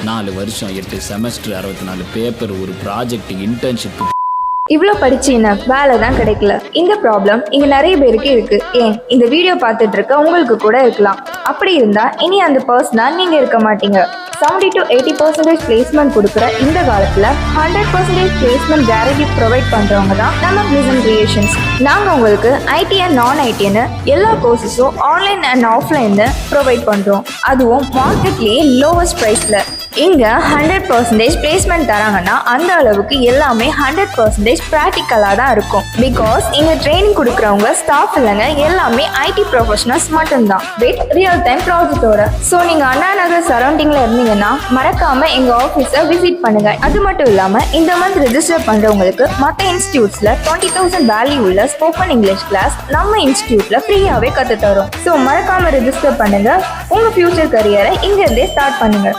4 வருஷம் 8 semester 64 paper ஒரு project internship. இவ்வளோ படிச்சீங்கன்னா வேலை தான் கிடைக்கல. இந்த ப்ராப்ளம் இங்கே நிறைய பேருக்கு இருக்கு. ஏன் இந்த வீடியோ பார்த்துட்டு இருக்க உங்களுக்கு கூட இருக்கலாம். அப்படி இருந்தால் இனி அந்த பர்சனாக நீங்கள் இருக்க மாட்டீங்க. 70 to 80% பிளேஸ்மெண்ட் கொடுக்குற இந்த காலத்தில் 100% பிளேஸ்மெண்ட் கேரண்டி ப்ரொவைட் பண்ணுறவங்க தான் நம்ம பிளிசன் கிரியேஷன்ஸ். நாங்கள் உங்களுக்கு ஐடி அண்ட் நான் ஐடின்னு எல்லா கோர்சஸும் ஆன்லைன் அண்ட் ஆஃப்லைன்னு ப்ரொவைட் பண்ணுறோம். அதுவும் மார்க்கெட்லேயே லோவஸ்ட் ப்ரைஸில். இங்கே 100% பிளேஸ்மெண்ட் தராங்கன்னா அந்த அளவுக்கு எல்லாமே 100% ப்ராக்டிக்கலாக தான் இருக்கும். பிகாஸ் இங்கே ட்ரைனிங் கொடுக்குறவங்க ஸ்டாஃப் இல்லைங்க, எல்லாமே ஐடி ப்ரொஃபஷனல்ஸ் மட்டும்தான் வித் ரியல் டைம் ப்ராஜெக்டோட. ஸோ நீங்கள் அண்ணா நகர் சரௌண்டிங்கில் இருந்தீங்கன்னா மறக்காமல் எங்கள் ஆஃபீஸை விசிட் பண்ணுங்கள். அது மட்டும் இல்லாமல் இந்த மந்த் ரெஜிஸ்டர் பண்ணுறவங்களுக்கு மற்ற இன்ஸ்டியூட்ஸில் 20,000 வேல்யூ உள்ள ஸ்போக்கன் இங்கிலீஷ் கிளாஸ் நம்ம இன்ஸ்டியூட்டில் ஃப்ரீயாகவே கற்றுத்தரோம். ஸோ மறக்காமல் ரெஜிஸ்டர் பண்ணுங்கள். உங்கள் ஃபியூச்சர் கரியரை இங்கேருந்தே ஸ்டார்ட் பண்ணுங்கள்.